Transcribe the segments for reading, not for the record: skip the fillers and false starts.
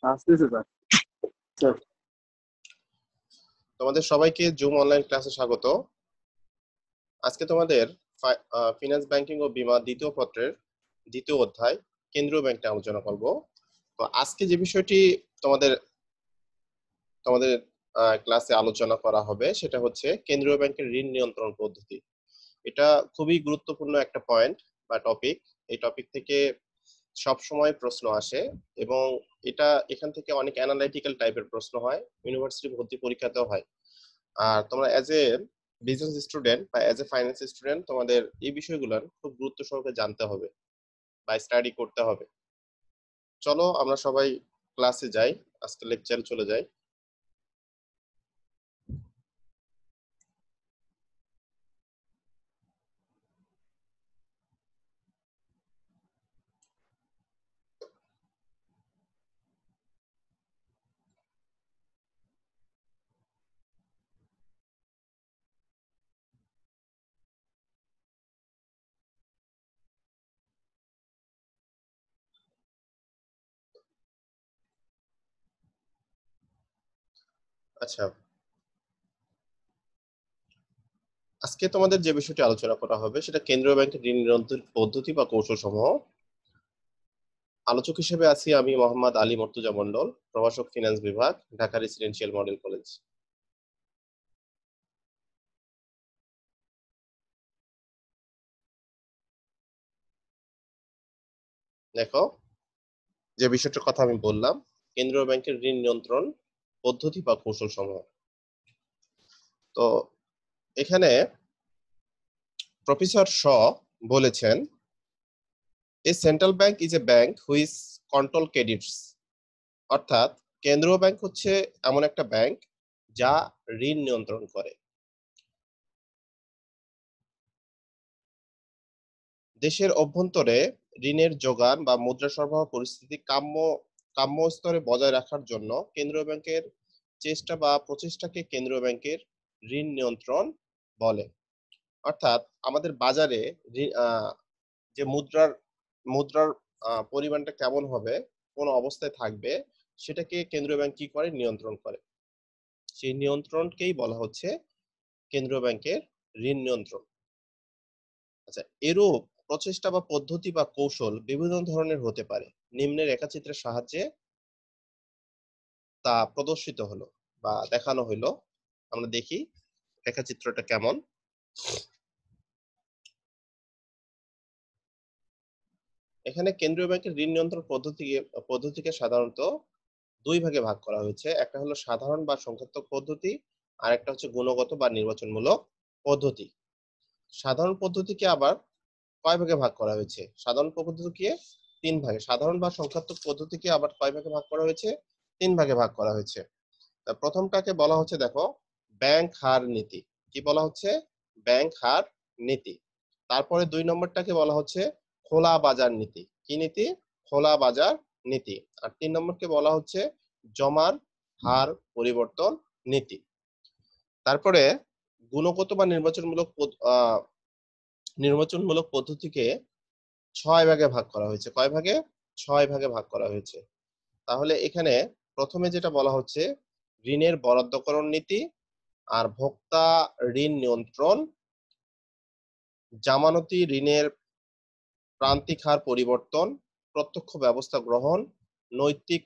আসতেছে sir. Sir তোমাদের সবাইকে জুম অনলাইন ক্লাসে স্বাগত। আজকে তোমাদের ফিনান্স ব্যাংকিং ও বীমা দ্বিতীয় পত্রের দ্বিতীয় অধ্যায় কেন্দ্রীয় ব্যাংক নিয়ে আলোচনা করব। তো আজকে যে বিষয়টি তোমাদের তোমাদের ক্লাসে আলোচনা করা হবে সেটা হচ্ছে কেন্দ্রীয় ব্যাংকের ঋণ নিয়ন্ত্রণ পদ্ধতি। এটা খুবই গুরুত্বপূর্ণ একটা পয়েন্ট বা টপিক। এই টপিক থেকে সব সময় প্রশ্ন আসে এবং এখান থেকে অনেক অ্যানালাইটিক্যাল টাইপের প্রশ্ন হয়, ইউনিভার্সিটি ভর্তি পরীক্ষাতেও হয়। আর তোমরা অ্যাজ এ বিজনেস স্টুডেন্ট বা অ্যাজ এ ফাইন্যান্স স্টুডেন্ট তোমাদের এই বিষয়গুলোর খুব গুরুত্ব সহকারে জানতে হবে বা স্টাডি করতে হবে। চলো আমরা সবাই ক্লাসে যাই, আজকে লেকচারে চলে যাই। আচ্ছা, আজকে তোমাদের যে বিষয়টি আলোচনা করা হবে সেটা কেন্দ্রীয় ব্যাংকের ঋণ নিয়ন্ত্রণ পদ্ধতি বা কৌশল সমূহ। আলোচক হিসেবে আছি আমি মোহাম্মদ আলী মর্তুজা মন্ডল, প্রভাষক ফিনান্স বিভাগ, ঢাকা রেসিডেন্সিয়াল মডেল কলেজ। দেখো, যে বিষয়টার কথা আমি বললাম, কেন্দ্রীয় ব্যাংকের ঋণ নিয়ন্ত্রণ পদ্ধতি বা কৌশল সমূহ। তো এখানে প্রফেসর শ বলেছেন, a central bank is a bank which control credits. অর্থাৎ কেন্দ্রীয় ব্যাংক হচ্ছে এমন একটা ব্যাংক যা ঋণ নিয়ন্ত্রণ করে। দেশের অভ্যন্তরে ঋণের যোগান বা মুদ্রা সরবরাহ পরিস্থিতি কাম্য স্তরে বজায় রাখার জন্য কেন্দ্রীয় ব্যাংকের চেষ্টা বা প্রচেষ্টাকে কেন্দ্রীয় ব্যাংকের ঋণ নিয়ন্ত্রণ বলে। অর্থাৎ আমাদের বাজারে যে মুদ্রার পরিমাণটা কেমন হবে, কোন অবস্থায় থাকবে, সেটাকে কেন্দ্রীয় ব্যাংক কি করে, নিয়ন্ত্রণ করে। সেই নিয়ন্ত্রণকেই বলা হচ্ছে কেন্দ্রীয় ব্যাংকের ঋণ নিয়ন্ত্রণ। আচ্ছা, এরূপ প্রচেষ্টা বা পদ্ধতি বা কৌশল বিভিন্ন ধরনের হতে পারে। নিম্নের রেখাচিত্রের সাহায্যে তা প্রদর্শিত হলো বা দেখানো হলো। আমরা দেখি রেখাচিত্রটা কেমন। এখানে কেন্দ্রীয় ব্যাংকের ঋণ নিয়ন্ত্রণ পদ্ধতিকে সাধারণত দুই ভাগে ভাগ করা হয়েছে। একটা হলো সাধারণ বা সংখ্যাত্মক পদ্ধতি, আর একটা হচ্ছে গুণগত বা নির্বাচনমূলক পদ্ধতি। সাধারণ পদ্ধতিকে আবার কয় ভাগে ভাগ করা হয়েছে? সাধারণ পদ্ধতিকে তিন ভাগে। সাধারণ বা সংখ্যাত্মক পদ্ধতিকে আবার কয় ভাগে ভাগ করা হয়েছে? তিন ভাগে ভাগ করা হয়েছে। প্রথমটাকে বলা হচ্ছে, দেখো, ব্যাংক হার নীতি। কি বলা হচ্ছে? ব্যাংক হার নীতি। তারপরে দুই নম্বরটাকে বলা হচ্ছে খোলা বাজার নীতি। কি নীতি? খোলা বাজার নীতি। আর তিন নম্বরকে বলা হচ্ছে জমার হার পরিবর্তন নীতি। তারপরে গুণগত বা নির্বাচনমূলক পদ্ধতিকে 6 ভাগে ভাগ করা হয়েছে। কয় ভাগে? 6 ভাগে ভাগ করা হয়েছে। তাহলে এখানে প্রথমে যেটা বলা হচ্ছে ঋণের বরাদ্দকরণ নীতি, আর ভোক্তা ঋণ নিয়ন্ত্রণ, জামানতি ঋণের প্রান্তিক হার পরিবর্তন, প্রত্যক্ষ ব্যবস্থা গ্রহণ, নৈতিক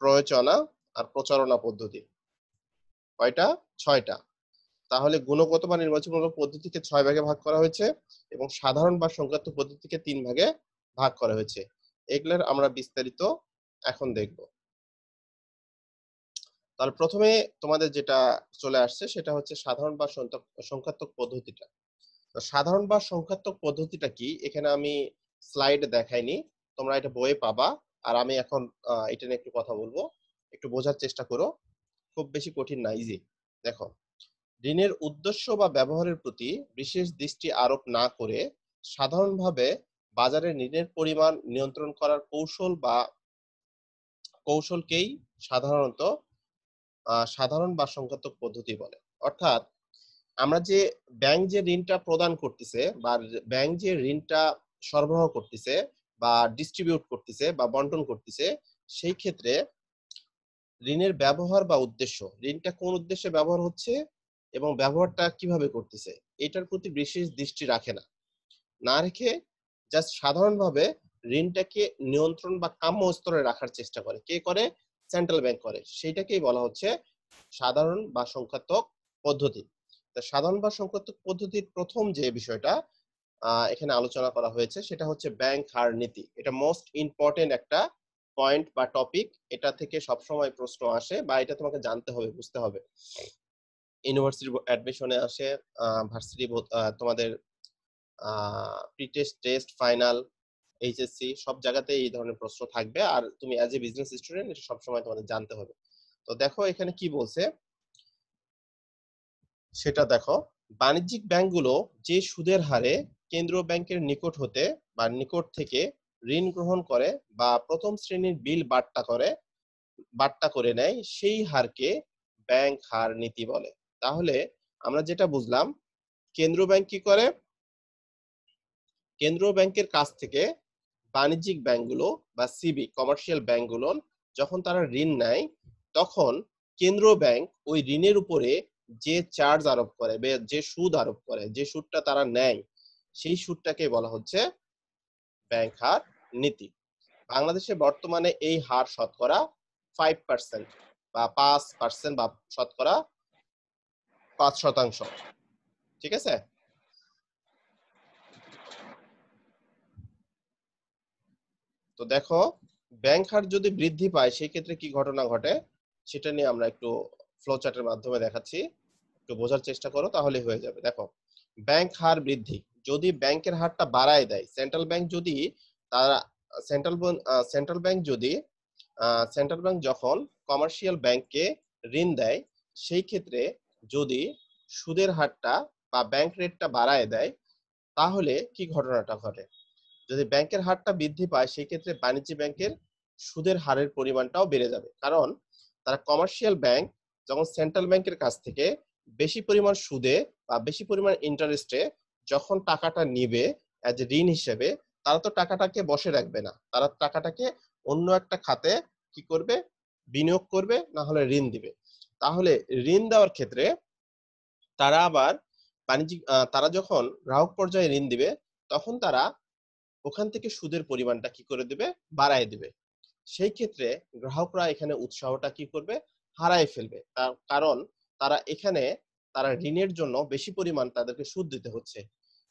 প্রয়োজনা আর প্রচারণা পদ্ধতি। কয়টা? 6টা। তাহলে গুণগত বা নির্বাচনমূলক পদ্ধতিকে 6 ভাগে ভাগ করা হয়েছে এবং সাধারণ বা সংখ্যাত্মক পদ্ধতিকে 3 ভাগে ভাগ করা হয়েছে। এগুলোর আমরা বিস্তারিত এখন দেখব। তাহলে প্রথমে তোমাদের যেটা চলে আসছে সেটা হচ্ছে সাধারণ বা সংখ্যাত্মক পদ্ধতিটা। তো সাধারণ বা সংখ্যাত্মক পদ্ধতিটা কি, এখানে আমি স্লাইডে দেখাইনি, তোমরা এটা বইয়ে পাবা। আর আমি এখন এটা নিয়ে একটু কথা বলবো, একটু বোঝার চেষ্টা করো। খুব বেশি কঠিন না, ইজি। দেখো, ঋণের উদ্দেশ্য বা ব্যবহারের প্রতি বিশেষ দৃষ্টি আরোপ না করে সাধারণভাবে বাজারে ঋণের পরিমাণ নিয়ন্ত্রণ করার কৌশলকেই সাধারণত সাধারণ বা সংখ্যাত্মক পদ্ধতি বলে। অর্থাৎ আমরা যে ব্যাংক যে ঋণটা প্রদান করতেছে বা ব্যাংক যে ঋণটা সরবরাহ করতেছে বা ডিস্ট্রিবিউট করতেছে বা বন্টন করতেছে, সেই ক্ষেত্রে ঋণের ব্যবহার বা উদ্দেশ্য, ঋণটা কোন উদ্দেশ্যে ব্যবহার হচ্ছে এবং ব্যবহারটা কিভাবে করতেছে, এটার প্রতি বিশেষ দৃষ্টি রাখে না। না রেখে জাস্ট সাধারণভাবে ঋণটাকে নিয়ন্ত্রণ বা কাম্য স্তরে রাখার চেষ্টা করে। কে করে? সেন্ট্রাল ব্যাংক করে। সেইটাকেই বলা হচ্ছে সাধারণ বা সংখ্যাত্মক পদ্ধতি। তা সাধারণ বা সংখ্যাত্মক পদ্ধতির প্রথম যে বিষয়টা এখানে আলোচনা করা হয়েছে সেটা হচ্ছে ব্যাংক হার নীতি। এটা মোস্ট ইম্পর্টেন্ট একটা পয়েন্ট বা টপিক। এটা থেকে সবসময় প্রশ্ন আসে বা এটা তোমাকে জানতে হবে, বুঝতে হবে। ইউনিভার্সিটি অ্যাডমিশনে আসে, ভার্সিটি তোমাদের pre test, test, final, HSC সব জায়গাতে এই ধরনের প্রশ্ন থাকবে। আর তুমি অ্যাজ এ বিজনেস স্টুডেন্ট এটা সবসময় তোমাদের জানতে হবে। তো দেখো এখানে কি বলছে সেটা দেখো। বাণিজ্যিক ব্যাংকগুলো যে সুদের হারে কেন্দ্রীয় ব্যাংকের নিকট হতে বা নিকট থেকে ঋণ গ্রহণ করে বা প্রথম শ্রেণীর বিল বাট্টা করে নেয়, সেই হারকে ব্যাংক হার নীতি বলে। তাহলে আমরা যেটা বুঝলাম, কেন্দ্রীয় ব্যাংক কি করে? কেন্দ্রীয় ব্যাংকের কাছ থেকে বাণিজ্যিক ব্যাংকগুলো বা সিবি কমার্শিয়াল ব্যাংকগুলো যখন তারা ঋণ নেয়, তখন কেন্দ্রীয় ব্যাংক ওই ঋণের উপরে যে চার্জ আরোপ করে, যে সুদ আরোপ করে, যে সুদটা তারা নেয়, সেই সুদটাকে বলা হচ্ছে ব্যাংক হার নীতি। বাংলাদেশে বর্তমানে এই হার শতকরা 5% বা 5% বা শতকরা 5%। ঠিক আছে? তো দেখো, ব্যাংক হার যদি বৃদ্ধি পায় সেই ক্ষেত্রে কি ঘটনা ঘটে সেটা নিয়ে আমরা একটু ফ্লো চার্টের মাধ্যমে দেখাচ্ছি, একটু বোঝার চেষ্টা করো তাহলে হয়ে যাবে। দেখো, ব্যাংক হার বৃদ্ধি, যদি ব্যাংকের হারটা বাড়ায় দেয় সেন্ট্রাল ব্যাংক, যদি তারা সেন্ট্রাল ব্যাংক যদি সেন্ট্রাল ব্যাংক যখন কমার্শিয়াল ব্যাংককে ঋণ দেয়, সেই ক্ষেত্রে যদি সুদের হারটা বা ব্যাংক রেটটা বাড়ায় দেয়, তাহলে কি ঘটনাটা ঘটে? যদি ব্যাংকের হারটা বৃদ্ধি পায় সেই ক্ষেত্রে বাণিজ্য ব্যাংকের সুদের হারের পরিমাণটাও বেড়ে যাবে। কারণ তারা কমার্শিয়াল ব্যাংক যখন সেন্ট্রাল ব্যাংকের কাছ থেকে বেশি পরিমাণ সুদে বা বেশি পরিমাণ ইন্টারেস্টে যখন টাকাটা নিবে অ্যাজ এ ঋণ হিসেবে, তারা তো টাকাটাকে বসে রাখবে না, তারা টাকাটাকে অন্য একটা খাতে কি করবে? বিনিয়োগ করবে, না হলে ঋণ দিবে। তাহলে ঋণ দেওয়ার ক্ষেত্রে তারা আবার তারা যখন গ্রাহক পর্যায়ে ঋণ দিবে, তখন তারা ওখান থেকে সুদের পরিমাণটা কি করে দিবে? বাড়ায় দিবে। সেই ক্ষেত্রে গ্রাহকরা এখানে উৎসাহটা কি করবে? হারায় ফেলবে। তার কারণ তারা এখানে তারা ঋণের জন্য বেশি পরিমাণ তাদেরকে সুদ দিতে হচ্ছে।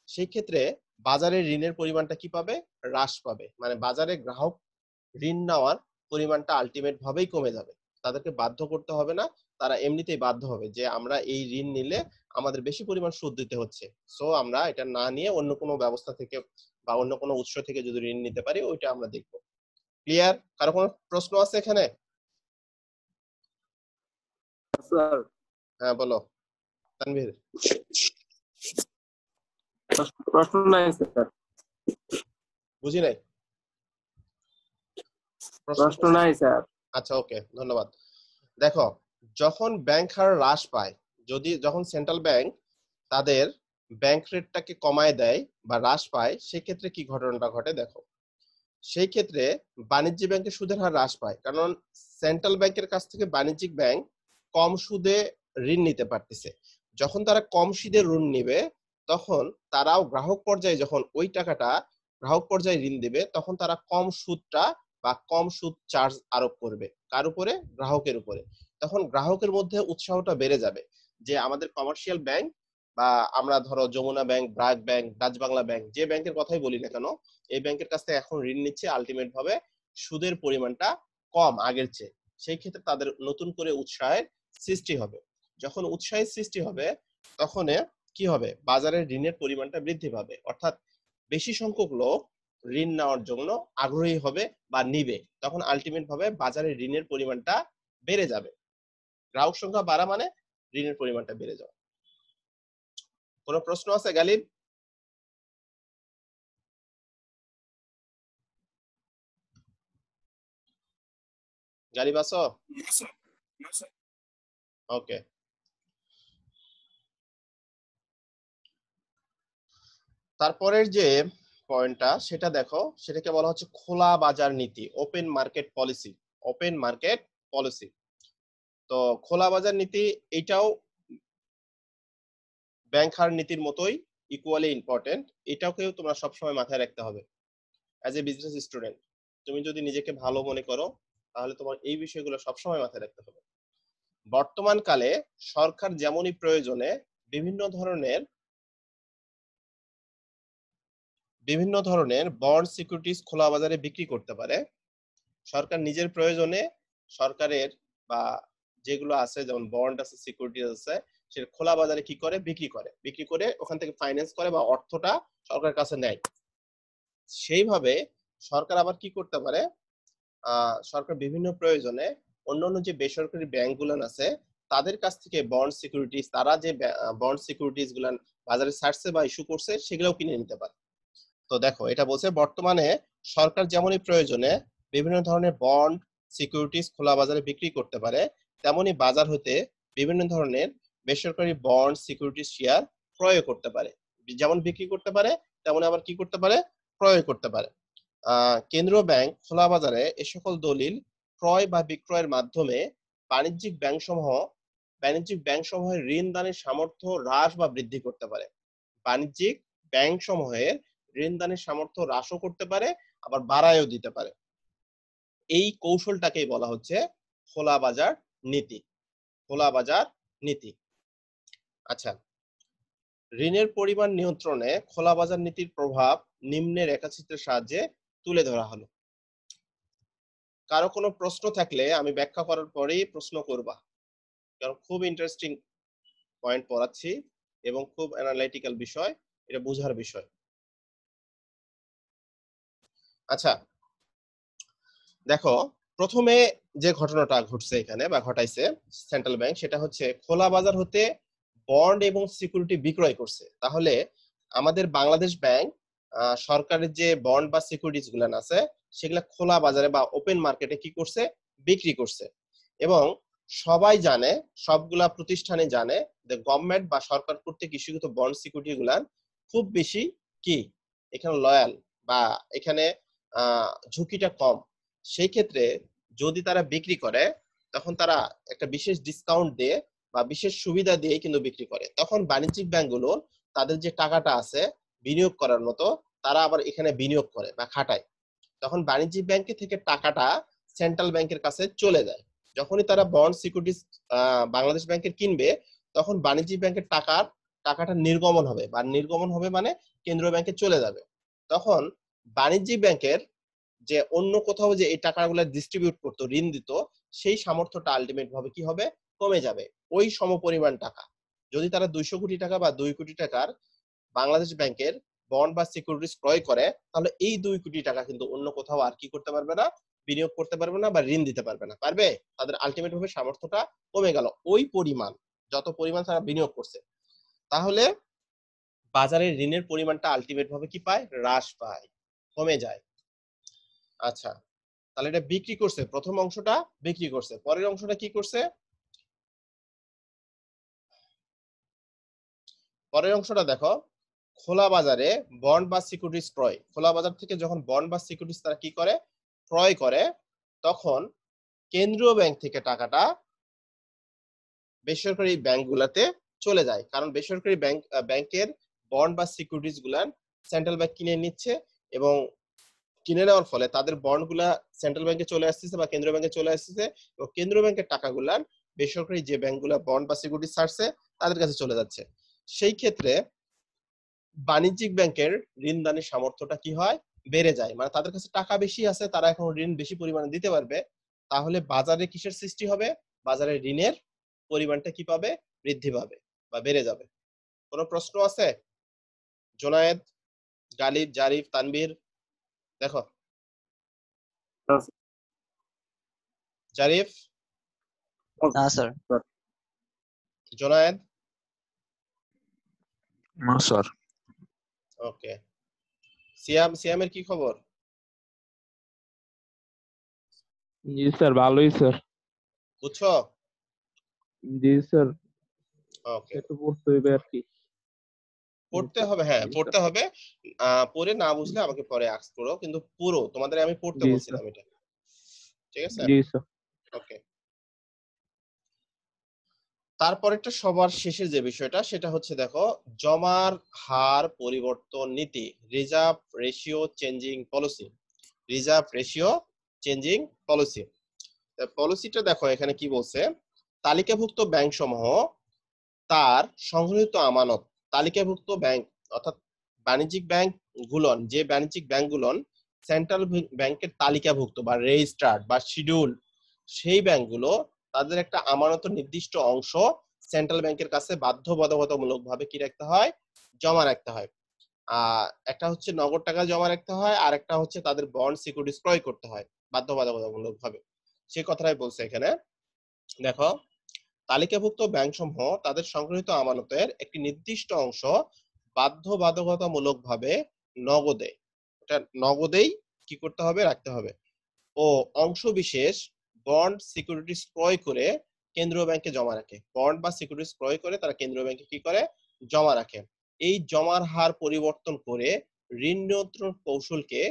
সেই ক্ষেত্রে বাজারে ঋণের পরিমাণটা কি পাবে? হ্রাস পাবে। মানে বাজারে গ্রাহক ঋণ নেওয়ার পরিমাণটা আলটিমেট ভাবেই কমে যাবে। তাদেরকে বাধ্য করতে হবে না, তারা এমনিতেই বাধ্য হবে যে আমরা এই ঋণ নিলে আমাদের বেশি পরিমাণ সুদ দিতে হচ্ছে, সো আমরা এটা না নিয়ে অন্য কোনো ব্যবস্থা থেকে বা অন্য কোনো উৎস থেকে যদি ঋণ নিতে পারি ওইটা আমরা দেখবো। ক্লিয়ার? কারো কোনো প্রশ্ন আছে এখানে? স্যার, হ্যাঁ বলো তানভীর। প্রশ্ন নাই স্যার। বুঝি নাই প্রশ্ন। প্রশ্ন নাই স্যার। আচ্ছা, ওকে, ধন্যবাদ। দেখো, যখন ব্যাংক হার হ্রাস পায়, যখন সেন্ট্রাল ব্যাংক তাদের ব্যাংক রেটটাকে কমায় দেয় বা হ্রাস পায়, সেক্ষেত্রে কি ঘটনাটা ঘটে দেখো। সেই ক্ষেত্রে বাণিজ্যিক ব্যাংকের সুদের হার হ্রাস পায়, কারণ সেন্ট্রাল ব্যাংকের কাছ থেকে বাণিজ্যিক ব্যাংক কম সুদে ঋণ নিতে পারতেছে। যখন তারা কম সুদে ঋণ নিবে, তখন তারাও গ্রাহক পর্যায়ে যখন ওই টাকাটা গ্রাহক পর্যায়ে ঋণ দিবে, তখন তারা কম সুদটা বা কম সুদ চার্জ আরোপ করবে। কার উপরে? গ্রাহকের উপরে। তখন গ্রাহকের মধ্যে উৎসাহটা বেড়ে যাবে যে আমাদের কমার্শিয়াল ব্যাংক বা আমরা ধরো Jamuna bank, BRAC bank, Dutch Bangla bank, যে ব্যাংকের কথাই বলি না কেন, এই ব্যাংকের কাছ থেকে এখন ঋণ নিচ্ছে, আলটিমেট ভাবে সুদের পরিমাণটা কম আগের চেয়ে। সেই ক্ষেত্রে তাদের নতুন করে উৎসাহের সৃষ্টি হবে। যখন উৎসাহের সৃষ্টি হবে, তখন কি হবে? বাজারে ঋণের পরিমাণটা বৃদ্ধি পাবে, অর্থাৎ বেশি সংখ্যক লোক ঋণ নেওয়ার জন্য আগ্রহী হবে বা নিবে। তখন আলটিমেট ভাবে বাজারে ঋণের পরিমাণটা বেড়ে যাবে। গ্রাহক সংখ্যা বাড়া মানে ঋণের পরিমাণটা বেড়ে যাবে। কোনো প্রশ্ন আছে গালিব? গালিব আছো? ওকে। তারপরের যে পয়েন্টটা সেটা দেখো, সেটাকে বলা হচ্ছে খোলা বাজার নীতি, open market policy. Open market policy. তো খোলা বাজার নীতি এটাও ব্যাংক হার নীতির মতোই ইকুয়ালি ইম্পর্টেন্ট। এটাকেও তোমরা সবসময় মাথায় রাখতে হবে অ্যাজ এ বিজনেস স্টুডেন্ট। তুমি যদি নিজেকে ভালো মনে করো তাহলে তোমার এই বিষয়গুলো সবসময় মাথায় রাখতে হবে। বর্তমান কালে সরকার যেমনই প্রয়োজনে বিভিন্ন ধরনের বন্ড সিকিউরিটিজ খোলা বাজারে বিক্রি করতে পারে। সরকার নিজের প্রয়োজনে সরকারের বা যেগুলো আছে যেমন বন্ড আছে, সিকিউরিটিজ আছে, সেটা খোলা বাজারে কি করে বিক্রি করে ওখান থেকে ফাইন্যান্স করে বা অর্থটা সরকারের কাছে নেয়। সেইভাবে সরকার আবার কি করতে পারে, সরকার বিভিন্ন প্রয়োজনে অন্যান্য যে বেসরকারি ব্যাংকগুলো আছে তাদের কাছ থেকে বন্ড সিকিউরিটিজ, তারা যে বন্ড সিকিউরিটিজ গুলান বাজারে ছাড়ছে বা ইস্যু করছে সেগুলোও কিনে নিতে পারে। তো দেখো এটা বলছে বর্তমানে সরকার যেমনই প্রয়োজনে বিভিন্ন ধরনের বন্ড সিকিউরিটিজ খোলা বাজারে বিক্রি করতে পারে, তেমনি বাজার হতে বিভিন্ন ধরনের বেসরকারি বন্ড সিকিউরিটিজ শেয়ার ক্রয় করতে পারে। যেমন বিক্রি করতে পারে তেমন আবার কি করতে পারে, ক্রয় করতে পারে। কেন্দ্রীয় ব্যাংক খোলা বাজারে এ সকল দলিল ক্রয় বা বিক্রয়ের মাধ্যমে বাণিজ্যিক ব্যাংক সমূহের ঋণ দানের সামর্থ্য হ্রাস বা বৃদ্ধি করতে পারে। বাণিজ্যিক ব্যাংক সমূহের ঋণ দানের সামর্থ্য হ্রাসও করতে পারে, আবার বাড়ায়ও দিতে পারে। এই কৌশলটাকেই বলা হচ্ছে খোলা বাজার নীতি। খোলা বাজার নীতি। আচ্ছা, ঋণের পরিমাণ নিয়ন্ত্রণে খোলা বাজার নীতির প্রভাব নিম্নে রেখাচিত্রের সাহায্যে তুলে ধরা হলো। কারো কোনো প্রশ্ন থাকলে আমি ব্যাখ্যা করার পরেই প্রশ্ন করবা, কারণ খুব ইন্টারেস্টিং পয়েন্ট পড়াচ্ছি এবং খুব অ্যানালাইটিক্যাল বিষয়, এটা বোঝার বিষয়। আচ্ছা দেখো, প্রথমে যে ঘটনাটা ঘটছে এখানে বা ঘটাইছে সেন্ট্রাল ব্যাংক, সেটা হচ্ছে খোলা বাজার হতে বন্ড এবং সিকিউরিটি বিক্রয় করছে। তাহলে আমাদের বাংলাদেশ ব্যাংক সরকারের যে বন্ড বা সিকিউরিটিজ গুলান আছে সেগুলা খোলা বাজারে বা ওপেন মার্কেটে কি করছে, বিক্রি করছে। এবং সবাই জানে, সবগুলা প্রতিষ্ঠানে জানে যে গভর্নমেন্ট বা সরকার কর্তৃক ইস্যুকৃত বন্ড সিকিউরিটি গুলান খুব বেশি কি এখানে লয়াল বা এখানে ঝুঁকিটা কম। সেই ক্ষেত্রে যদি তারা বিক্রি করে তখন তারা একটা বিশেষ ডিসকাউন্ট দিয়ে বা বিশেষ সুবিধা দিয়ে কিন্তু বিক্রি করে। তখন বাণিজ্যিক ব্যাংকগুলো তাদের যে টাকাটা আছে বিনিয়োগ করার মতো, তারা আবার এখানে বিনিয়োগ করে বা খাটায়। তখন বাণিজ্যিক ব্যাংকে থেকে টাকাটা সেন্ট্রাল ব্যাংকের কাছে চলে যায়। যখনই তারা বন্ড সিকিউরিটিজ বাংলাদেশ ব্যাংকের কিনবে তখন বাণিজ্যিক ব্যাংকের টাকাটা নির্গমন হবে, বা নির্গমন হবে মানে কেন্দ্রীয় ব্যাংকে চলে যাবে। তখন বাণিজ্যিক ব্যাংকের যে অন্য কোথাও যে এই টাকাগুলো ডিস্ট্রিবিউট করতো, ঋণ দিত, সেই সামর্থ্যটা আলটিমেট ভাবে কি হবে, কমে যাবে। ওই সমপরিমাণ টাকা যদি তারা 200 কোটি টাকা বা 2 কোটি টাকার বাংলাদেশ ব্যাংকের বন্ড বা সিকিউরিটিজ ক্রয় করে, তাহলে এই 2 কোটি টাকা কিন্তু অন্য কোথাও আর কি করতে পারবে না, বিনিয়োগ করতে পারবে না বা ঋণ দিতে পারবে না। পারবে? তাদের আলটিমেট ভাবে সামর্থ্যটা কমে গেল ওই পরিমাণ, যত পরিমাণ তারা বিনিয়োগ করছে। তাহলে বাজারে ঋণের পরিমাণটা আলটিমেট ভাবে কি পায়, হ্রাস পায়, কমে যায়। আচ্ছা, তাহলে এটা বিক্রি করছে, প্রথম অংশটা বিক্রি করছে। পরের অংশটা কি করছে, পরের অংশটা দেখো, খোলা বাজারে বন্ড বা সিকিউরিটিজ ক্রয়। খোলা বাজার থেকে যখন বন্ড বা সিকিউরিটিজ তারা কি করে, ক্রয় করে, তখন কেন্দ্রীয় ব্যাংক থেকে টাকাটা বেসরকারি ব্যাংকগুলোতে চলে যায়। কারণ বেসরকারি ব্যাংকের বন্ড বা সিকিউরিটিজ গুলা সেন্ট্রাল ব্যাংক কিনে নিচ্ছে, এবং কিনে নেওয়ার ফলে তাদের বন্ড গুলা সেন্ট্রাল ব্যাংকে চলে আসতেছে বা কেন্দ্রীয় ব্যাংকে চলে আসতেছে, এবং কেন্দ্রীয় ব্যাংকের টাকাগুলা বেসরকারি যে ব্যাংকগুলা বন্ড বা সিকিউরিটিজ ছাড়ছে তাদের কাছে চলে যাচ্ছে। সেই ক্ষেত্রে বাণিজ্যিক ব্যাংকের ঋণ দানের সামর্থ্যটা কি হয়, বেড়ে যায়। মানে তাদের কাছে টাকা বেশি আছে, তারা এখন ঋণ বেশি পরিমাণে দিতে পারবে। তাহলে বাজারে কিসের সৃষ্টি হবে, বাজারে ঋণের পরিমাণটা কি পাবে, বৃদ্ধি পাবে বা বেড়ে যাবে। কোনো প্রশ্ন আছে? জোনায়েদ, গালিব, জারিফ, তানবীর, দেখো। জারিফ, না স্যার। জোনায়েদ, না স্যার। ওকে। সিয়ামের কি খবর? জি স্যার, ভালোই স্যার। বুঝছো? জি স্যার, ওকে, একটু পড়তে হইবে আর কি। পড়তে হবে, হ্যাঁ পড়তে হবে। পড়ে না বুঝলে আমাকে পরে আস্ক করো, কিন্তু পুরো তোমাদের আমি পড়তে জি স্যার। বলছিলাম এটা, ঠিক আছে? জি স্যার। ওকে, তারপরেরটা সবার শেষের যে বিষয়টা সেটা হচ্ছে দেখো জমার হার পরিবর্তন নীতি, reserve ratio changing policy. Reserve ratio changing policy, পলিসিটা দেখো এখানে কি বলছে, তালিকাভুক্ত ব্যাংক সমূহ তার সংগৃহীত আমানত, তালিকাভুক্ত ব্যাংক অর্থাৎ বাণিজ্যিক ব্যাংক গুলন, যে বাণিজ্যিক ব্যাংক গুলন সেন্ট্রাল ব্যাংকের তালিকাভুক্ত বা রেজিস্টার্ড বা শিডিউল, সেই ব্যাংকগুলো তাদের একটা আমানত নির্দিষ্ট অংশ সেন্ট্রাল ব্যাংকের কাছে বাধ্যবাধকতামূলক ভাবে কি রাখতে হয়, জমা রাখতে হয়। একটা হচ্ছে নগদ টাকা জমা রাখতে হয়, আর একটা হচ্ছে তাদের বন্ড সিকিউরিটিজ ক্রয় করতে হয় বাধ্যবাধকতামূলক ভাবে, সেই কথাটাই বলছে এখানে। দেখো তালিকাভুক্ত ব্যাংক সমূহ তাদের সংগৃহীত আমানতের একটি নির্দিষ্ট অংশ বাধ্যবাধকতামূলক ভাবে নগদে, এটা নগদেই কি করতে হবে, রাখতে হবে, ও অংশ বিশেষ বন্ড সিকিউরিটিজ ক্রয় করে কেন্দ্রীয় ব্যাংকে জমা রাখে। বন্ড বা সিকিউরিটিজ ক্রয় করে তারা কেন্দ্রীয় ব্যাংকে কি করে, জমা রাখে। এই জমার হার পরিবর্তন করে ঋণ নিয়ন্ত্রণ কৌশলকে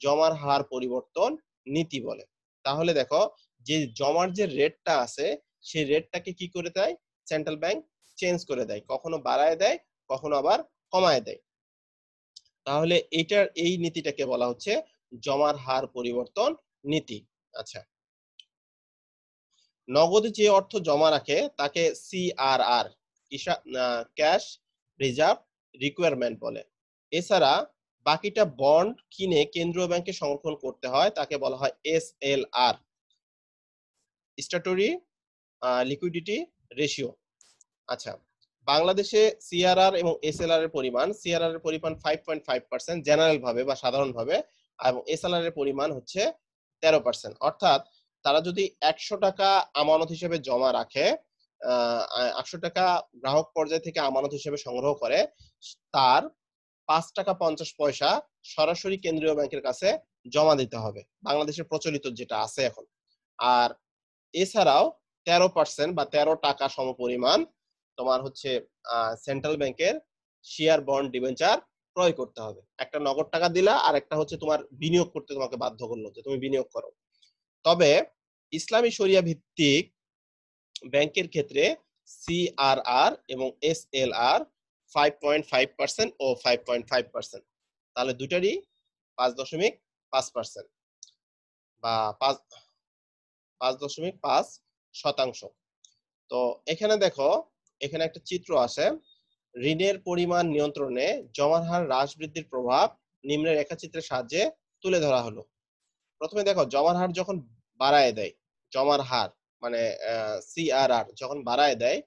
জমার হার পরিবর্তন নীতি বলে। তাহলে দেখো যে জমার যে রেটটা আছে সেই রেটটাকে কি করে দেয়, সেন্ট্রাল ব্যাংক চেঞ্জ করে দেয়, কখনো বাড়ায় দেয়, কখনো আবার কমায় দেয়। তাহলে এই নীতিটাকে বলা হচ্ছে জমার হার পরিবর্তন নীতি। আচ্ছা, নগদে যে অর্থ জমা রাখে তাকে সিআরআর, ক্যাশ রিজার্ভ রিকোয়ারমেন্ট বলে। এছাড়া বাকিটা বন্ড কিনে কেন্দ্রীয় ব্যাংকে সংরক্ষণ করতে হয়, তাকে বলা হয় এসএলআর, স্ট্যাটুটরি লিকুইডিটি রেশিও। আচ্ছা, বাংলাদেশে সিআরআর এবং এসএলআর এর পরিমাণ, সিআরআর এর পরিমাণ 5.5% জেনারেল ভাবে বা সাধারণ ভাবে, এবং এসএলআর এর পরিমাণ হচ্ছে 13%। অর্থাৎ তারা যদি 100 টাকা আমানত হিসেবে জমা রাখে, 800 টাকা গ্রাহক পর্যায় থেকে আমানত হিসেবে সংগ্রহ করে, তার 5 টাকা 50 পয়সা সরাসরি কেন্দ্রীয় ব্যাংকের কাছে জমা দিতে হবে, বাংলাদেশের প্রচলিত যেটা আছে এখন। আর এছাড়াও 13% বা 13 টাকা সমপরিমাণ তোমার হচ্ছে সেন্ট্রাল ব্যাংকের শেয়ার বন্ড ডিবেঞ্চার ক্রয় করতে হবে। একটা নগদ টাকা দিলা, আর একটা হচ্ছে তোমার বিনিয়োগ করতে তোমাকে বাধ্য করলো যে তুমি বিনিয়োগ করো। তবে ইসলামী শরিয়া ভিত্তিক ব্যাংকের ক্ষেত্রে সিআরআর এবং এসএলআর 5.5% ও 5.5%, তাহলে দুটারই 5.5% বা 5.5%। তো এখানে দেখো, এখানে একটা চিত্র আছে, ঋণের পরিমাণ নিয়ন্ত্রণে জমার হার হ্রাস বৃদ্ধির প্রভাব নিম্নের রেখাচিত্রের সাহায্যে তুলে ধরা হলো। প্রথমে দেখো জমার হার যখন বাড়ায় দেয়, জমার হার মানে সিআরআর যখন বাড়ায় দেয়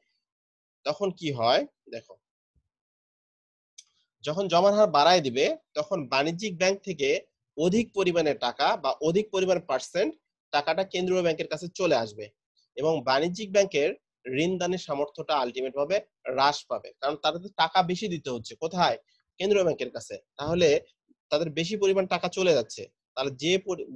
তখন কি হয় দেখো, যখন জমার হার বাড়ায় দিবে তখন বাণিজ্যিক ব্যাংক থেকে অধিক পরিমাণে টাকা বা অধিক পরিমাণ পার্সেন্ট টাকাটা কেন্দ্রীয় ব্যাংকের কাছে চলে আসবে, এবং বাণিজ্যিক ব্যাংকের ঋণ দানের সামর্থ্যটা আলটিমেট ভাবে হ্রাস পাবে, কারণ তাদের টাকা বেশি দিতে হচ্ছে কোথায়, কেন্দ্রীয় ব্যাংকের কাছে। তাহলে তাদের বেশি পরিমাণ টাকা চলে যাচ্ছে, তাহলে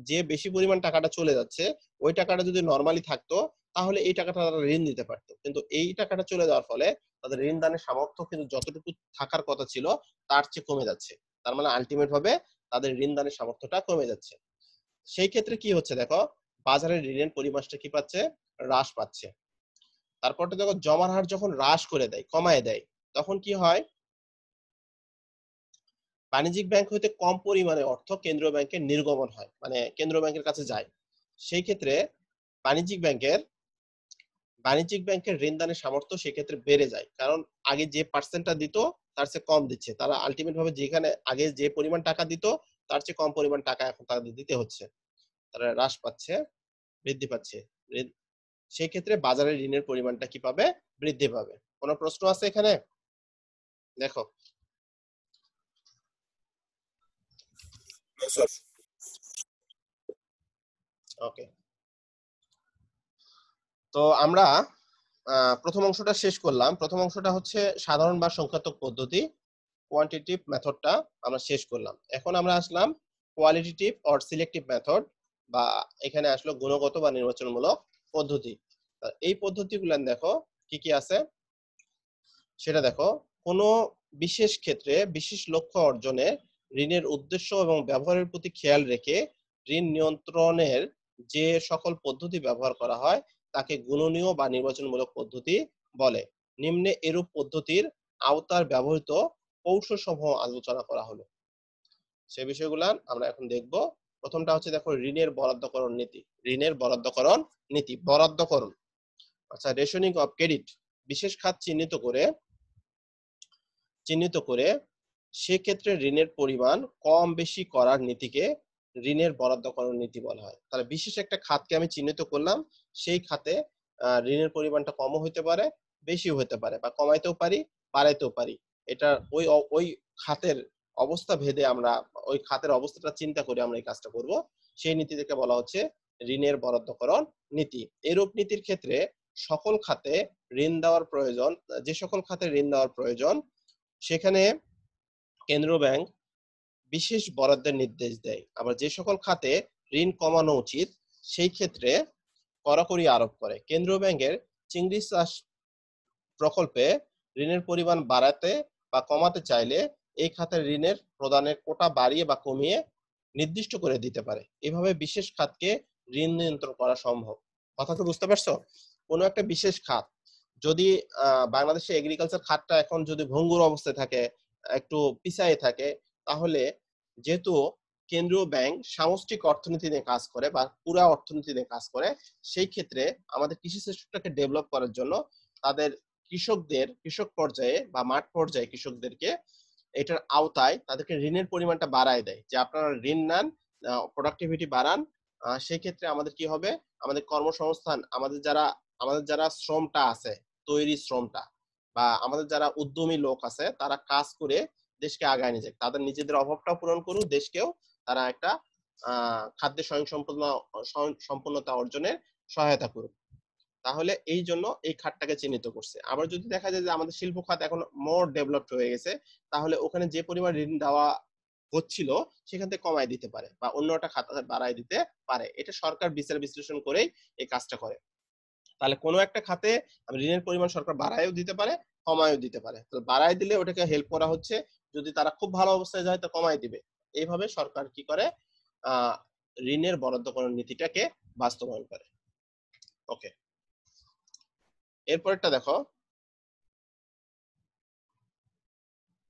যে বেশি পরিমাণ টাকাটা চলে যাচ্ছে ওই টাকাটা যদি নরমালি থাকতো তাহলে এই টাকাটা তারা ঋণ দিতে পারতো, কিন্তু এই টাকাটা চলে যাওয়ার ফলে তাদের ঋণ দানের সামর্থ্য কিন্তু যতটুকু থাকার কথা ছিল তার চেয়ে কমে যাচ্ছে। তার মানে আলটিমেট ভাবে তাদের ঋণ দানের সামর্থ্যটা কমে যাচ্ছে। সেই ক্ষেত্রে কি হচ্ছে দেখো, বাজারে ঋণের পরিমাণটা কি পাচ্ছে, হ্রাস পাচ্ছে। তারপরে দেখো জমার হার যখন হ্রাস করে দেয়, কমায় দেয়, তখন কি হয়, বাণিজ্যিক ব্যাংক হইতে কম পরিমাণে অর্থ কেন্দ্রীয় ব্যাংকে নির্গমন হয়, মানে কেন্দ্রীয় ব্যাংকের কাছে যায়। সেই ক্ষেত্রে বাণিজ্যিক ব্যাংকের ঋণ দানের সামর্থ্য সেক্ষেত্রে বেড়ে যায়, কারণ আগে যে পার্সেন্টটা দিত তার চেয়ে কম দিচ্ছে, তারা আলটিমেট ভাবে যেখানে আগে যে পরিমাণ টাকা দিত তার চেয়ে কম পরিমাণ টাকা এখন তাদের দিতে হচ্ছে, তারা হ্রাস পাচ্ছে, বৃদ্ধি পাচ্ছে। সেই ক্ষেত্রে বাজারে ঋণের পরিমাণটা কি পাবে, বৃদ্ধি পাবে। কোনো প্রশ্ন আছে এখানে? দেখো ওকে, তো আমরা প্রথম অংশটা শেষ করলাম। প্রথম অংশটা হচ্ছে সাধারণ বা সংখ্যাত্মক পদ্ধতি, কোয়ান্টিটেটিভ মেথডটা আমরা শেষ করলাম। এখন আমরা আসলাম কোয়ালিটেটিভ অর সিলেক্টিভ মেথড, বা এখানে আসলো গুণগত বা নির্বাচনমূলক পদ্ধতি। এই পদ্ধতিগুলো দেখো কি কি আছে সেটা দেখো। কোনো বিশেষ ক্ষেত্রে বিশেষ লক্ষ্য অর্জনে ঋণের উদ্দেশ্য এবং ব্যবহারের প্রতি খেয়াল রেখে ঋণ নিয়ন্ত্রণের যে সকল পদ্ধতি ব্যবহার করা হয় তাকে গুণনীয় বা নির্বাচনমূলক পদ্ধতি বলে। নিম্নে এরূপ পদ্ধতির আওতার ব্যবহৃত কৌশলসমূহ আলোচনা করা হলো। সে বিষয়গুলো আমরা এখন দেখব। প্রথমটা হচ্ছে দেখো ঋণের বরাদ্দকরণ নীতি। ঋণের বরাদ্দকরণ নীতি, বরাদ্দকরণ। আচ্ছা, রেশনিং অফ ক্রেডিট, বিশেষ খাত চিহ্নিত করে সেক্ষেত্রে ঋণের পরিমাণ কম বেশি করার নীতিকে ঋণের বরাদ্দকরণ নীতি বলা হয়। তাহলে বিশেষ একটা খাতকে আমি চিহ্নিত করলাম, সেই খাতে ঋণের পরিমাণটা কমও হতে পারে, বেশিও হতে পারে, বা কমাইতেও পারি, বাড়াইতেও পারি। এটা ওই খাতের অবস্থা ভেদে আমরা ওই খাতের অবস্থাটা চিন্তা করে আমরা এই কাজটা করব। সেই নীতি থেকে বলা হচ্ছে ঋণের বরাদ্দকরণ নীতি। এরূপ নীতির ক্ষেত্রে সকল খাতে ঋণ দেওয়ার প্রয়োজন, যে সকল খাতে ঋণ দেওয়ার প্রয়োজন সেখানে কেন্দ্রীয় ব্যাংক বিশেষ বরাদ্দের নির্দেশ দেয়। আবার যে সকল খাতে ঋণ কমানো উচিত সেই ক্ষেত্রে কড়াকড়ি আরোপ করে। কেন্দ্রীয় ব্যাংকের চিংড়ি চাষ প্রকল্পে ঋণের পরিমাণ বাড়াতে বা কমাতে চাইলে এই খাতের ঋণের প্রদানের কোটা বাড়িয়ে বা কমিয়ে নির্দিষ্ট করে দিতে পারে। এভাবে বিশেষ খাতকে ঋণ নিয়ন্ত্রণ করা সম্ভব। কথা তো বুঝতে পারছো? কোনো একটা বিশেষ খাত যদি বাংলাদেশে এগ্রিকালচার খাতটা এখন যদি ভঙ্গুর অবস্থায় থাকে, একটু পিছায়ে থাকে, তাহলে যেহেতু কেন্দ্রীয় ব্যাংক সামষ্টিক অর্থনীতি নিয়ে কাজ করে বা পুরা অর্থনীতি নিয়ে কাজ করে, সেই ক্ষেত্রে আমাদের কৃষি সেক্টরটাকে ডেভেলপ করার জন্য তাদের কৃষক পর্যায়ে বা মাঠ পর্যায়ে কৃষকদেরকে এটার আওতায় তাদেরকে ঋণের পরিমাণটা বাড়ায় দেয়, যে আপনারা ঋণ নেন, প্রোডাক্টিভিটি বাড়ান। সেই ক্ষেত্রে আমাদের কি হবে, আমাদের কর্মসংস্থান, আমাদের যারা শ্রমটা আছে, তৈরি শ্রমটা, বা আমাদের যারা উদ্যমী লোক আছে, তারা কাজ করে দেশকে আগায় নিয়ে যায়, তাদের নিজেদের অভাবটাও পূরণ করুক, দেশকেও তারা একটা খাদ্যে স্বয়ংসম্পূর্ণতা অর্জনের সহায়তা করুক। তাহলে এই জন্য এই খাতটাকে চিহ্নিত করছে। আবার যদি দেখা যায় যে আমাদের শিল্প খাত এখন মোর ডেভেলপড হয়ে গেছে, তাহলে ওখানে যে পরিমাণ ঋণ দেওয়া হচ্ছিল সেখান থেকে কমায় দিতে পারে বা অন্য একটা খাত বাড়ায় দিতে পারে। এটা সরকার বিচার বিশ্লেষণ করেই এই কাজটা করে। তাহলে কোনো একটা খাতে ঋণের পরিমাণ সরকার বাড়ায়ও দিতে পারে, কমায়ও দিতে পারে। তো বাড়ায় দিলে ওটাকে হেল্প করা হচ্ছে, যদি তারা খুব ভালো অবস্থায় যায় তো কমায় দিবে। এইভাবে সরকার কি করে, ঋণের বরাদ্দকরণ নীতিটাকে বাস্তবায়ন করে। ওকে, এরপরটা দেখো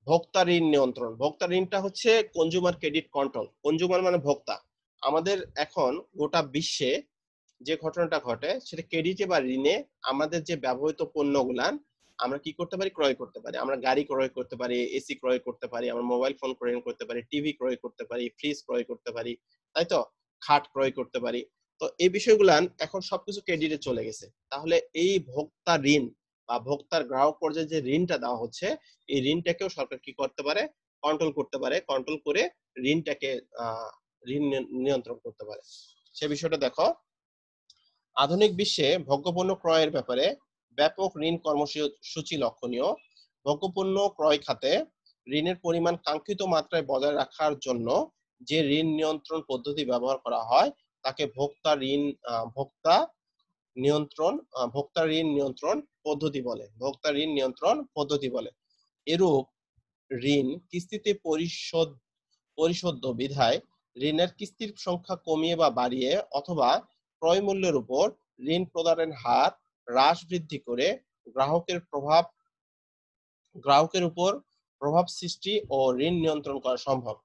ভোক্তা ঋণ নিয়ন্ত্রণ। ভোক্তা ঋণটা হচ্ছে কনজিউমার ক্রেডিট কন্ট্রোল। কনজিউমার মানে ভোক্তা। আমাদের এখন গোটা বিশ্বে যে ঘটনাটা ঘটে সেটা ক্রেডিটে বা ঋণে আমাদের যে ব্যবহৃত পণ্যগুলান আমরা কি করতে পারি, ক্রয় করতে পারি। আমরা গাড়ি ক্রয় করতে পারি, এসি ক্রয় করতে পারি, আমরা মোবাইল ফোন ক্রয় করতে পারি, টিভি ক্রয় করতে পারি, ফ্রিজ ক্রয় করতে পারি, তাই তো, খাট ক্রয় করতে পারি। তো এই বিষয়গুলান এখন সবকিছু ক্রেডিটে চলে গেছে। তাহলে এই ভোক্তা ঋণ বা ভোক্তার গ্রাহক পর্যায়ে যে ঋণটা দেওয়া হচ্ছে, এই ঋণটাকেও সরকার কি করতে পারে, কন্ট্রোল করতে পারে, কন্ট্রোল করে ঋণটাকে ঋণ নিয়ন্ত্রণ করতে পারে। সে বিষয়টা দেখো। আধুনিক বিশ্বে ভোগ্যপণ্য ক্রয়ের ব্যাপারে ব্যাপক ঋণ কর্মসূচি লক্ষণীয়। ভোগ্যপণ্য ক্রয় খাতে ঋণের পরিমাণ কাঙ্ক্ষিত মাত্রায় বজায় রাখার জন্য যে ঋণ নিয়ন্ত্রণ পদ্ধতি ব্যবহার করা হয় তাকে ভোক্তা ঋণ নিয়ন্ত্রণ পদ্ধতি বলে। ভোক্তা ঋণ নিয়ন্ত্রণ পদ্ধতি বলে। এরূপ ঋণ কিস্তিতে পরিশোধ্য বিধায় ঋণের কিস্তির সংখ্যা কমিয়ে বা বাড়িয়ে অথবা ক্রয় মূল্যের উপর ঋণ প্রদানের হার হ্রাস বৃদ্ধি করে গ্রাহকের উপর প্রভাব সৃষ্টি ও ঋণ নিয়ন্ত্রণ করা সম্ভব।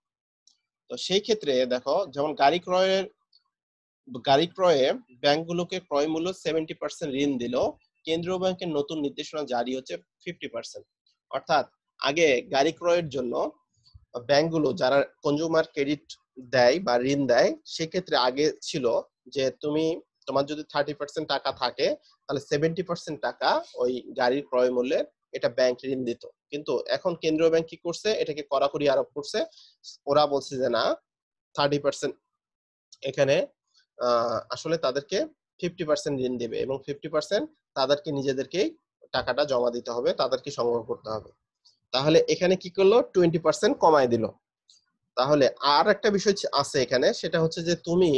তো সেই ক্ষেত্রে দেখো, যেমন গাড়ি ক্রয়ে ব্যাংকগুলোকে ক্রয় মূল্য 70% ঋণ দিল, কেন্দ্রীয় ব্যাংকের নতুন নির্দেশনা জারি হচ্ছে 50%। অর্থাৎ আগে গাড়ি ক্রয়ের জন্য ব্যাংকগুলো যারা কনজিউমার ক্রেডিট দেয় বা ঋণ দেয়, সেক্ষেত্রে আগে ছিল যে তোমার যদি 30% টাকা থাকে তাহলে 70% টাকা ওই গাড়ির ক্রয় মূল্যের এটা ব্যাংক ঋণ দিত। কিন্তু এখন কেন্দ্রীয় ব্যাংক কি করছে, এটাকে কড়াকড়ি আরোপ করছে। ওরা বলছে যে না, 30% এখানে আসলে তাদেরকে 50% ঋণ দেবে এবং 50% তাদেরকে নিজেদেরকেই টাকাটা জমা দিতে হবে, তাদেরকে সংগ্রহ করতে হবে। তাহলে এখানে কি করলো, 20% কমায় দিল। তাহলে আর একটা বিষয় আছে এখানে, সেটা হচ্ছে যে তুমি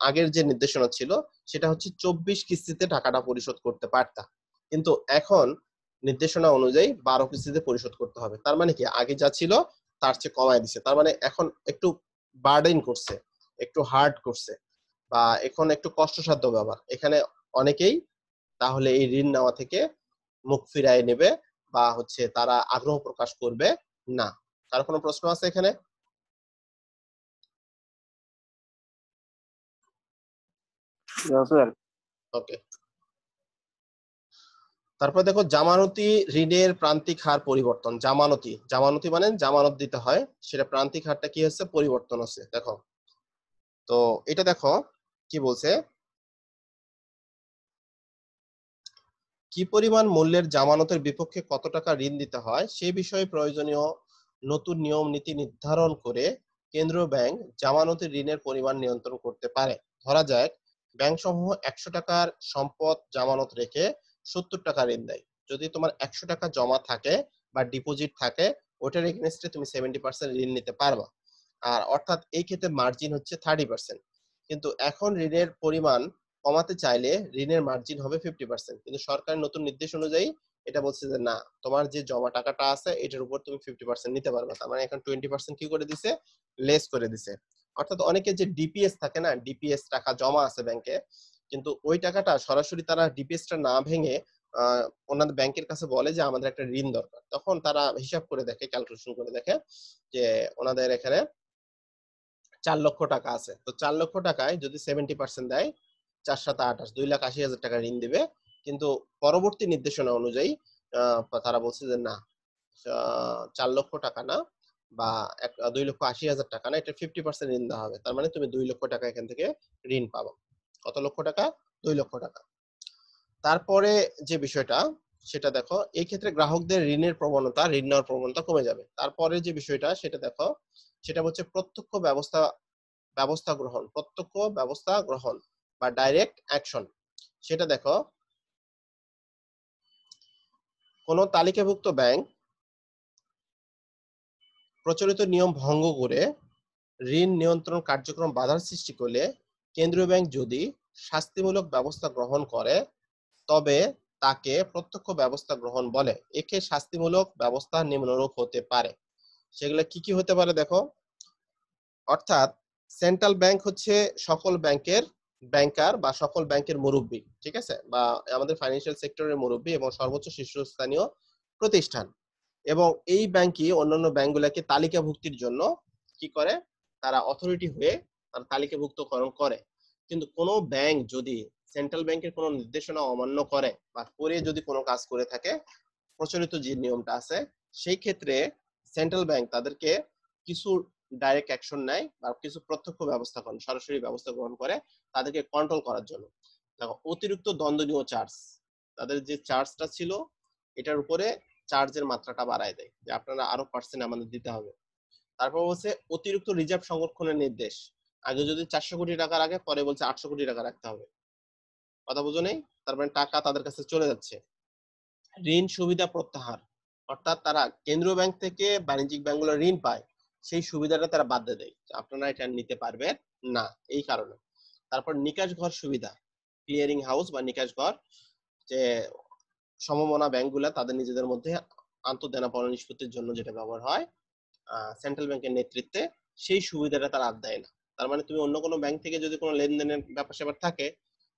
আগের যে নির্দেশনা ছিল সেটা হচ্ছে 24 কিস্তিতে টাকাটা পরিশোধ করতে পারতা, কিন্তু এখন নির্দেশনা অনুযায়ী 12 কিস্তিতে পরিশোধ করতে হবে। তার মানে কি আগে যা ছিল তার চেয়ে কমায় দিছে, তার মানে এখন একটু বার্ডেন করছে, একটু হার্ড করছে, বা এখন একটু কষ্টসাধ্য ব্যাপার। এখানে অনেকেই তাহলে এই ঋণ নেওয়া থেকে মুখ ফিরায় নেবে বা হচ্ছে তারা আগ্রহ প্রকাশ করবে না। কার কোনো প্রশ্ন আছে এখানে? স্যার। ওকে, তারপর দেখো জামানতি ঋণের প্রান্তিক হার পরিবর্তন। জামানতি মানে জামানত দিতে হয়, সেটা প্রান্তিক হারটা কি হচ্ছে, পরিবর্তন হচ্ছে। দেখো তো এটা দেখো কি বলছে, কি পরিমাণ মূল্যের জামানতের বিপক্ষে কত টাকা ঋণ দিতে হয় সেই বিষয়ে প্রয়োজনীয় নতুন নিয়ম নীতি নির্ধারণ করে কেন্দ্রীয় ব্যাংক জামানতি ঋণের পরিমাণ নিয়ন্ত্রণ করতে পারে। ধরা যায় ব্যাংক সমূহ 100 টাকার সম্পদ জামানত রেখে 70 টাকা ঋণ দেয়। যদি তোমার 100 টাকা জমা থাকে বা ডিপোজিট থাকে, ওটার এগেইনস্টে তুমি 70% ঋণ নিতে পারবা। আর অর্থাৎ এই ক্ষেত্রে মার্জিন হচ্ছে 30%। কিন্তু এখন ঋণের পরিমাণ কমাতে চাইলে ঋণের মার্জিন হবে 50%। কিন্তু সরকারের নতুন নির্দেশ অনুযায়ী এটা বলছে যে না, তোমার যে জমা টাকাটা আছে এটার উপর তুমি 50% নিতে পারবে। তার মানে এখন 20% কি করে দিছে, লেস করে দিছে। অর্থাৎ অনেকে যে ডিপিএস থাকে না, ডিপিএস টাকা জমা আছে ব্যাংকে, কিন্তু ওই টাকাটা সরাসরি তারা ডিপিএসটা না ভেঙে ওনাদের ব্যাংকের কাছে বলে যে আমাদের একটা ঋণ দরকার। তখন তারা হিসাব করে দেখে, ক্যালকুলেশন করে দেখে যে ওনাদের এখানে 4 লক্ষ টাকা আছে। তো 4 লক্ষ টাকায় যদি 70% দেয়, 4 7 28, 2,80,000 টাকা ঋণ দিবে। কিন্তু পরবর্তী নির্দেশনা অনুযায়ী তারা বলছে যে না, 4 লক্ষ টাকা না বা 2,80,000 টাকা না, এটা 50% ঋণ দেওয়া হবে। তার মানে তুমি 2 লক্ষ টাকা এখান থেকে ঋণ পাবো। কত লক্ষ টাকা? 2 লক্ষ টাকা। তারপরে যে বিষয়টা সেটা দেখো, এই ক্ষেত্রে গ্রাহকদের ঋণ নেওয়ার প্রবণতা কমে যাবে। তারপরে যে বিষয়টা সেটা দেখো, সেটা হচ্ছে প্রত্যক্ষ ব্যবস্থা গ্রহণ বা ডাইরেক্ট অ্যাকশন। সেটা দেখো, কোন তালিকাভুক্ত ব্যাংক প্রচলিত নিয়ম ভঙ্গ করে ঋণ নিয়ন্ত্রণ কার্যক্রম বাধার সৃষ্টি করলে কেন্দ্রীয় ব্যাংক যদি শাস্তিমূলক ব্যবস্থা গ্রহণ করে তবে তাকে প্রত্যক্ষ ব্যবস্থা গ্রহণ বলে। একে শাস্তিমূলক ব্যবস্থা নিম্নরূপ হতে পারে। সেগুলো কি কি হতে পারে দেখো, অর্থাৎ সেন্ট্রাল ব্যাংক হচ্ছে সকল ব্যাংকের ব্যাংকার বা সকল ব্যাংকের মুরব্বী, ঠিক আছে, বা আমাদের ফাইন্যান্সিয়াল সেক্টরের মুরব্বী এবং সর্বোচ্চ শীর্ষস্থানীয় প্রতিষ্ঠান। এবং এই ব্যাংকই অন্যান্য ব্যাংকগুলোকে তালিকাভুক্তির জন্য কি করে, তারা অথরিটি হয়ে তারা তালিকাভুক্তকরণ করে। কিন্তু কোনো ব্যাংক যদি সেন্ট্রাল ব্যাংকের কোনো নির্দেশনা অমান্য করে বা করে যদি কোনো কাজ করে থাকে, প্রচলিত যে নিয়মটা আছে, সেই ক্ষেত্রে সেন্ট্রাল ব্যাংক তাদেরকে কিছু ডাইরেক্ট অ্যাকশন নেয় বা কিছু প্রত্যক্ষ ব্যবস্থা গ্রহণ, সরাসরি ব্যবস্থা গ্রহণ করে তাদেরকে কন্ট্রোল করার জন্য। দেখো, অতিরিক্ত দণ্ডনীয় চার্জ, তাদের যে চার্জটা ছিল এটার উপরে চার্জের মাত্রাটা বাড়ায় দেয়, যে আপনারা আরো পার্সেন্ট আমাদের দিতে হবে। তারপর বলছে অতিরিক্ত রিজার্ভ সংরক্ষণের নির্দেশ। আগে যদি 400 কোটি টাকা রাখে, পরে বলছে 800 কোটি টাকা রাখতে হবে। কথা বুঝো নেই? তার মানে টাকা তাদের কাছে চলে যাচ্ছে। ঋণ সুবিধা প্রত্যাহার, অর্থাৎ তারা কেন্দ্রীয় ব্যাংক থেকে বাণিজ্যিক ব্যাংকগুলো ঋণ পায়, সেই সুবিধাটা তারা বাদ দিয়ে দেয়, আপনারা এটা নিতে পারবেন না এই কারণে। তারপর নিকাশ ঘর সুবিধা, ক্লিয়ারিং হাউস বা নিকাশ ঘর, যে সমমনা ব্যাংকগুলা তাদের নিজেদের মধ্যে আন্তঃদেনা পণ্য নিষ্পত্তির জন্য যেটা ব্যবহার হয় সেন্ট্রাল ব্যাংকের নেতৃত্বে, সেই সুবিধাটা তারা আর দেয় না। তার মানে তুমি অন্য কোনো ব্যাংক থেকে যদি কোনো লেনদেনের ব্যাপার স্যাপার থাকে,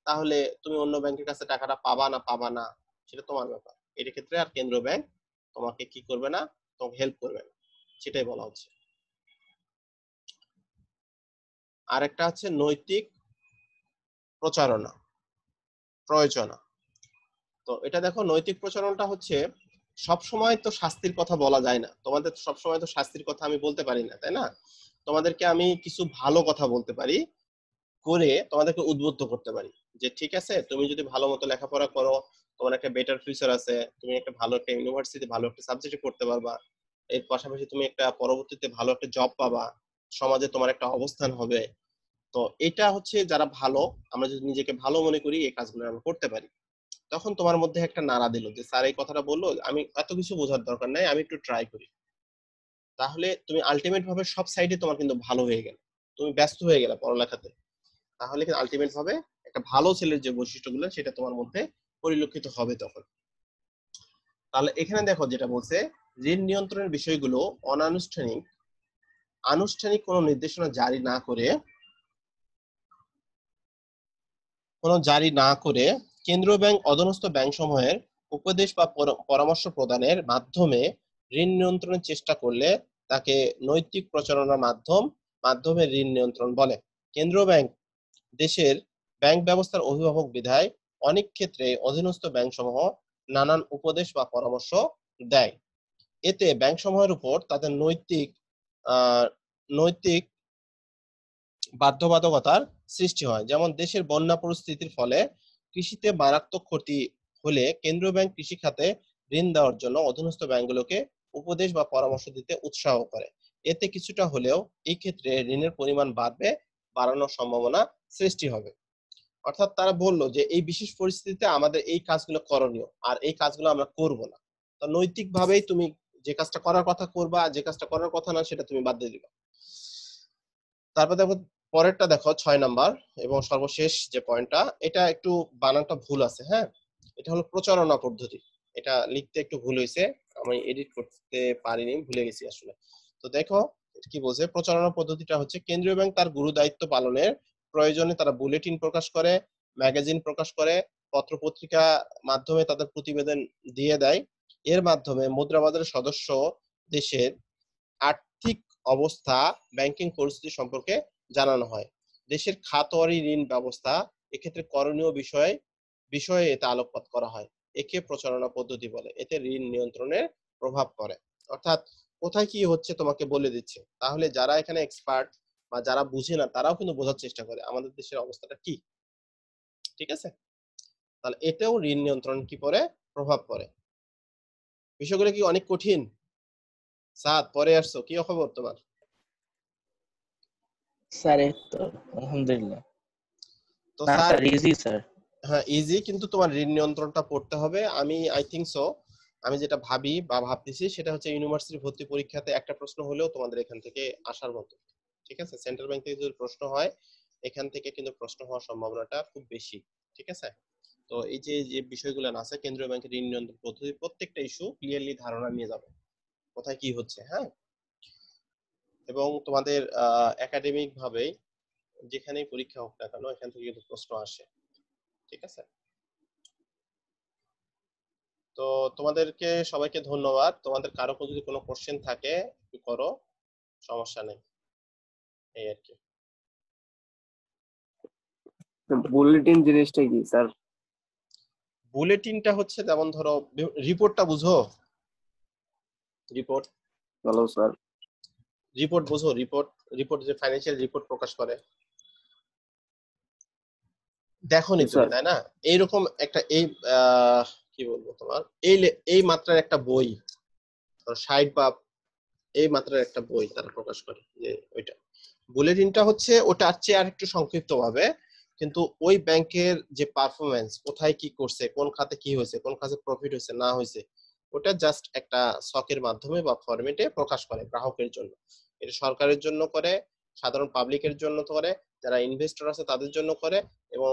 তাহলে তুমি অন্য ব্যাংকের কাছে টাকাটা পাবা না সেটা তোমার ব্যাপার। এর ক্ষেত্রে আর কেন্দ্রীয় ব্যাংক তোমাকে কি করবে না, তোমাকে হেল্প করবে না, সেটাই বলা হচ্ছে। আরেকটা হচ্ছে নৈতিক প্রয়োজনা। তো এটা দেখো, নৈতিক প্রচারণটা হচ্ছে সব সময় তো শাস্তির কথা বলা যায় না, তোমাদের সব সময় তো শাস্তির কথা আমি বলতে পারি না, তাই না? তোমাদেরকে আমি কিছু ভালো কথা বলতে পারি, করে তোমাদেরকে উদ্বুদ্ধ করতে পারি যে ঠিক আছে, তুমি যদি ভালো মতো লেখাপড়া করো, তোমার একটা বেটার ফিউচার আছে, তুমি একটা ভালো একটা ইউনিভার্সিটি ভালো একটা সাবজেক্টে পড়তে পারবা, এর পাশাপাশি তুমি একটা পরবর্তীতে ভালো একটা জব পাবা, সমাজে তোমার একটা অবস্থান হবে। তো এটা হচ্ছে যারা ভালো, আমরা যদি নিজেকে ভালো মনে করি এই কাজগুলো আমরা করতে পারি। তখন তোমার মধ্যে একটা নাড়া দিল যে স্যার এই কথাটা বললো, আমি এত কিছু বোঝার দরকার নাই, আমি একটু ট্রাই করি। তাহলে তুমি আলটিমেট ভাবে সব সাইডে তোমার কিন্তু ভালো হয়ে গেল, তুমি ব্যস্ত হয়ে গেলে পড়ালেখাতে, তাহলে কিন্তু আলটিমেট ভাবে একটা ভালো ছেলের যে বৈশিষ্ট্যগুলো সেটা তোমার মধ্যে পরিলক্ষিত হবে তখন। তাহলে এখানে দেখো যেটা বলছে, ঋণ নিয়ন্ত্রণের বিষয়গুলো অনানুষ্ঠানিক আনুষ্ঠানিক কোনো নির্দেশনা জারি না করে কেন্দ্রীয় ব্যাংক অধীনস্থ ব্যাংক সমূহের উপদেশ বা পরামর্শ প্রদানের মাধ্যমে ঋণ নিয়ন্ত্রণের চেষ্টা করলে তাকে নৈতিক প্রচারণার মাধ্যমে ঋণ নিয়ন্ত্রণ বলে। কেন্দ্রীয় ব্যাংক দেশের ব্যাংক ব্যবস্থার অভিভাবক বিধায় অনেক ক্ষেত্রে অধীনস্থ ব্যাংক সমূহ নানান উপদেশ বা পরামর্শ দেয়। এতে ব্যাংক সমূহের উপর তাদের নৈতিক বাধ্যবাধকতার সৃষ্টি হয়। যেমন দেশের বন্যা পরিস্থিতির ফলে কৃষিতে মারাত্মক ক্ষতি হলে কেন্দ্রীয় ব্যাংক কৃষি খাতে ঋণ দেওয়ার জন্য অধীনস্থ ব্যাংকগুলোকে উপদেশ বা পরামর্শ দিতে উৎসাহ করে। এতে কিছুটা হলেও এই ক্ষেত্রে ঋণের পরিমাণ বাড়ানোর সম্ভাবনা সৃষ্টি হবে। অর্থাৎ তারা বললো যে এই বিশেষ পরিস্থিতিতে আমাদের এই কাজগুলো করণীয়, আর এই কাজগুলো আমরা করব না। তো নৈতিকভাবেই তুমি যে কাজটা করার কথা করবা, আর যে কাজটা করার কথা না সেটা তুমি বাদ দিয়ে দিবা। তারপর দেখো পরেরটা দেখো 6 নাম্বার এবং সর্বশেষ যে পয়েন্টটা, এটা একটু বানানটা ভুল আছে। হ্যাঁ, এটা হলো প্রচারণা পদ্ধতি। এটা লিখতে একটু ভুল হয়েছে, আমি এডিট করতে পারিনি, ভুলে গেছি আসলে। তো দেখো কি বলছে, প্রচারণা পদ্ধতিটা হচ্ছে কেন্দ্রীয় ব্যাংক তার গুরু দায়িত্ব পালনের প্রয়োজনে তারা বুলেটিন প্রকাশ করে, ম্যাগাজিন প্রকাশ করে, পত্র পত্রিকা মাধ্যমে তাদের প্রতিবেদন দিয়ে দেয়। এর মাধ্যমে মুদ্রাবাজারের সদস্য দেশের আর্থিক অবস্থা, ব্যাংকিং পরিস্থিতি সম্পর্কে জানানো হয়। দেশের খাতওয়ারি ঋণ ব্যবস্থা এক্ষেত্রে করণীয় বিষয়ে এতে আলোকপাত করা হয়। একে প্রচারণা পদ্ধতি বলে। এতে ঋণ নিয়ন্ত্রণের প্রভাব পড়ে। অর্থাৎ কোথায় কি হচ্ছে তোমাকে বলে দিচ্ছে, তাহলে যারা এখানে এক্সপার্ট বা যারা বুঝে না তারাও কিন্তু বোঝার চেষ্টা করে আমাদের দেশের অবস্থাটা কি। ঠিক আছে, তাহলে এতেও ঋণ নিয়ন্ত্রণ কি পড়ে, প্রভাব পড়ে। বিষয়গুলো কি অনেক কঠিন? সাদ, পরে আসছো, কি খবর তোমার? স্যার এই তো আলহামদুলিল্লাহ। তো না স্যার, স্যার, ইজি স্যার। হ্যাঁ ইজি, কিন্তু তোমার ঋণ নিয়ন্ত্রণটা পড়তে হবে। আই থিংক সো, আমি যেটা ভাবি বা ভাবতেছি সেটা হচ্ছে ইউনিভার্সিটি ভর্তি পরীক্ষাতে একটা প্রশ্ন হলেও তোমাদের এখান থেকে আসার মতো। ঠিক আছে, সেন্ট্রাল ব্যাংক থেকে যদি প্রশ্ন হয়, এখান থেকে কিন্তু প্রশ্ন হওয়ার সম্ভাবনাটা খুব বেশি। ঠিক আছে, তো এই যে যে বিষয়গুলো আছে কেন্দ্রীয় ব্যাংকের ঋণ নিয়ন্ত্রণ পদ্ধতি, প্রত্যেকটা ইস্যু ক্লিয়ারলি ধারণা নিয়ে যাবে কোথায় কি হচ্ছে। হ্যাঁ, এবং তোমাদের একাডেমিক ভাবে যেখানেই পরীক্ষা হোক না কেন এখান থেকে কিন্তু প্রশ্ন আসে। ঠিক আছে, তো তোমাদেরকে সবাইকে ধন্যবাদ। তোমাদের কারো যদি কোনো কোশ্চেন থাকে একটু করো, সমস্যা নেই, এই আর কি। বুলেটিন জিনিসটা কি স্যার? বুলেটিনটা হচ্ছে যেমন ধরো রিপোর্টটা বুঝো, রিপোর্ট হ্যালো স্যার। বুঝো, রিপোর্ট যে ফাইন্যান্সিয়াল রিপোর্ট প্রকাশ করে, দেখোনি তুমি, স্যার তাই না? এইরকম একটা এই কি বলবো তোমার, এই মাত্রার একটা বই, 60 বা এই মাত্রার একটা বই তারা প্রকাশ করে, যে ওইটা বুলেটিনটা হচ্ছে ওটার চেয়ে আর একটু সংক্ষিপ্ত ভাবে, কিন্তু ওই ব্যাংকের যে পারফরমেন্স, কোথায় কি করছে, কোন খাতে কি হয়েছে, কোন খাতে প্রফিট হয়েছে না হয়েছে, ওটা জাস্ট একটা শকের মাধ্যমে বা ফরম্যাটে প্রকাশ করে গ্রাহকের জন্য। এটা সরকারের জন্য করে, সাধারণ পাবলিকের জন্য করে, যারা ইনভেস্টর আছে তাদের জন্য করে, এবং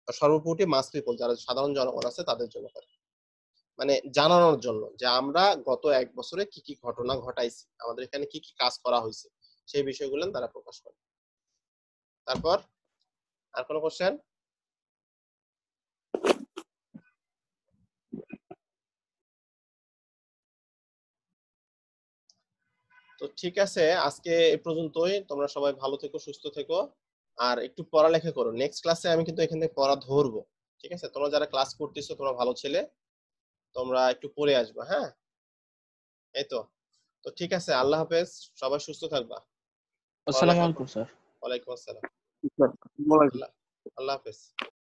সর্বোপরি মাস পিপল যারা সাধারণ জনগণ আছে তাদের জন্য করে। মানে জানানোর জন্য যে আমরা গত 1 বছরে কি কি ঘটনা ঘটাইছি, আমাদের এখানে কি কি কাজ করা হয়েছে, সেই বিষয়গুলো তারা প্রকাশ করে। তারপর আর কোনো কোশ্চেন? তো ঠিক আছে, আজকে এই পর্যন্তই। তোমরা সবাই ভালো থেকো, সুস্থ থেকো, আর একটু পড়ালেখা করো। নেক্সট ক্লাসে আমি কিন্তু এখান থেকে পড়া ধরবো। ঠিক আছে, তোমরা যারা ক্লাস করতেছো তোমরা ভালো ছেলে, তোমরা একটু পড়ে আসবা। হ্যাঁ, এই তো। তো ঠিক আছে, আল্লাহ হাফেজ, সবাই সুস্থ থাকবা, আসসালামু পড়ালেখা আলাইকুম করো। স্যার। ওয়ালাইকুম আসসালাম। স্যার, আল্লাহ আল্লাহ হাফেজ।